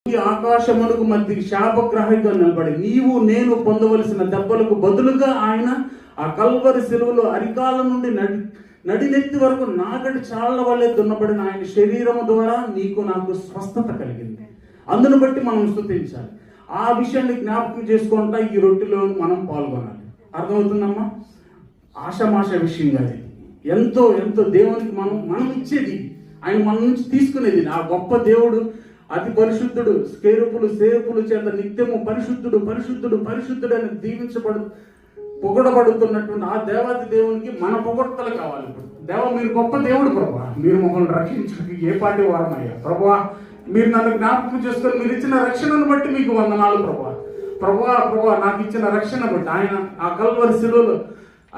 ఈ ఆకాశమునకు మధ్య శాపగ్రాహిగా నిలబడి నీవు నేను పొందవలసిన దెబ్బలకు బదులుగా ఆయన ఆ కల్వరి శిలువలో అరికాల నుండి నడినెత్తి వరకు నాగటి చాళ్ల వల్లే దున్నబడిన ఆయన శరీరము ద్వారా నీకు నాకు స్వస్థత కలిగింది. అందును బట్టి మనం స్తుతించాలి. ఆ విషయాన్ని జ్ఞాపకం చేసుకుంటా ఈ రొట్టెలో మనం పాల్గొనాలి. అర్థమవుతుందమ్మా? ఆషామాష విషయం కాదు. ఎంతో ఎంతో దేవునికి మనం ఇచ్చేది, ఆయన మన నుంచి తీసుకునేది. ఆ గొప్ప దేవుడు అతి పరిశుద్ధుడు, సేపులు చేత నిత్యము పరిశుద్ధుడు పరిశుద్ధుడు పరిశుద్ధుడు అని పొగడబడుతున్నటువంటి ఆ దేవాది దేవునికి మన పొగడ్తలు కావాలి. మీరు గొప్ప దేవుడు ప్రభువా, మీరు మమ్మల్ని రక్షించడానికి ఏ పాటి వారమయ్యా ప్రభువా, మీరు నన్ను జ్ఞాపకం చేసుకొని మీరు ఇచ్చిన రక్షణను బట్టి మీకు వందనాలు ప్రభువా నాకు ఇచ్చిన రక్షణ బట్టి. ఆయన ఆ కల్వరి శిలువలో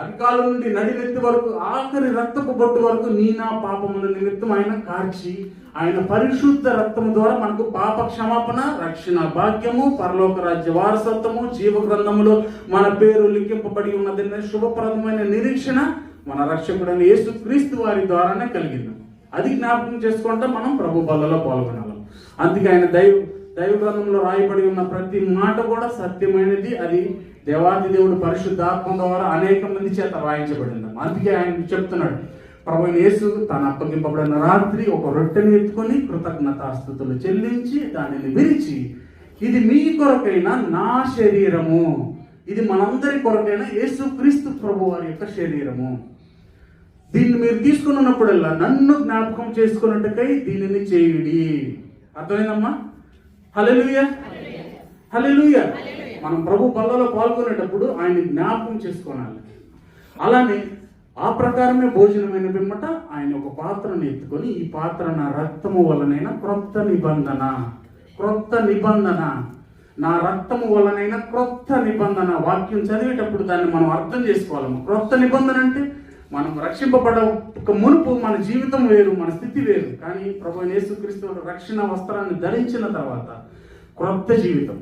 అరికాల నుండి నడినెత్తి వరకు ఆఖరి రక్తపు బొట్టు వరకు నా పాపముల నిమిత్తం ఆయన కార్చి ఆయన పరిశుద్ధ రక్తము ద్వారా మనకు పాప క్షమాపణ, రక్షణ భాగ్యము, పరలోక రాజ్య వారసత్వము, జీవ గ్రంథములో మన పేరు లిఖింపబడి ఉన్నదన్న శుభప్రదమైన నిరీక్షణ మన రక్షకుడైన యేసు క్రీస్తు వారి ద్వారానే కలిగింది. అది జ్ఞాపకం చేసుకుంటే మనం ప్రభు బలలో పాల్గొనాలి. అందుకే ఆయన దైవ గ్రంథంలో రాయబడి ఉన్న ప్రతి మాట కూడా సత్యమైనది. అది దేవాది దేవుడు పరిశుద్ధాత్మ ద్వారా అనేక మంది చేత రాయించబడింది. అందుకే ఆయన చెప్తున్నాడు, ప్రభు యేసు తను అప్పగింపబడిన రాత్రి ఒక రొట్టెని ఎత్తుకొని కృతజ్ఞతాస్తుతులు చెల్లించి దానిని విరిచి, ఇది మీ కొరకైన నా శరీరము, ఇది మనందరి కొరకైన యేసు క్రీస్తు ప్రభు వారి యొక్క శరీరము, దీన్ని మీరు తీసుకున్నప్పుడల్లా నన్ను జ్ఞాపకం చేసుకున్నట్టుకై దీనిని చేయుడి. అర్థమైందమ్మా? హల్లెలూయా హల్లెలూయా. మనం ప్రభు బల్లలో పాల్గొనేటప్పుడు ఆయన జ్ఞాపకం చేసుకోవాలి. అలానే ఆ ప్రకారమే భోజనమైన పిమ్మట ఆయన ఒక పాత్రను ఎత్తుకొని, ఈ పాత్ర నా రక్తము వలనైనా క్రొత్త నిబంధన నా రక్తము వలనైనా క్రొత్త నిబంధన. వాక్యం చదివేటప్పుడు దాన్ని మనం అర్థం చేసుకోవాలి. క్రొత్త నిబంధన అంటే మనం రక్షింపబడక మునుపు మన జీవితం వేరు, మన స్థితి వేరు. కానీ ప్రభువైన యేసుక్రీస్తు రక్షణ వస్త్రాన్ని ధరించిన తర్వాత క్రొత్త జీవితం.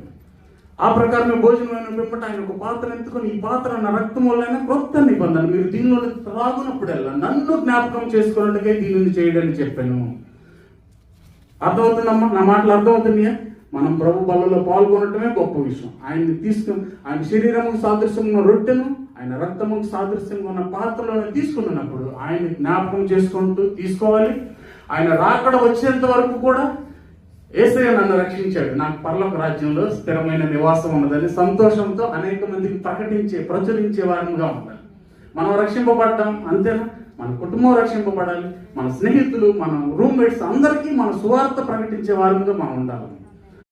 ఆ ప్రకారమే భోజనమైన పిమ్మట ఆయన ఒక పాత్ర ఎత్తుకొని, ఈ పాత్ర నా రక్తం వల్ల క్రొత్త నిబంధన, మీరు దీనిలో త్రాగునప్పుడల్లా నన్ను జ్ఞాపకం చేసుకున్నట్టుగా దీనిని చేయడని చెప్పాను. అర్థమవుతుందమ్మా? నా మాటలు అర్థమవుతున్నాయా? మనం ప్రభు బలలో పాల్గొనటమే గొప్ప విషయం. ఆయన్ని తీసుకుని ఆయన శరీరముకు సాదృశ్యం ఉన్న రొట్టెను, ఆయన రక్తముకు సాదృశ్యంగా ఉన్న పాత్రలను తీసుకున్నప్పుడు ఆయన జ్ఞాపకం చేసుకుంటూ తీసుకోవాలి. ఆయన రాకడ వచ్చేంత వరకు కూడా యేసయ్య నన్ను రక్షించాడు, నాకు పరలోక రాజ్యంలో స్థిరమైన నివాసం ఉన్నదని సంతోషంతో అనేక మందికి ప్రచురించే వారంగా ఉండాలి. మనం రక్షింపబడ్డాం అంతేనా? మన కుటుంబం రక్షింపబడాలి, మన స్నేహితులు, మన రూమ్మేట్స్ అందరికీ మన సువార్త ప్రకటించే వారంగా మనం ఉండాలి.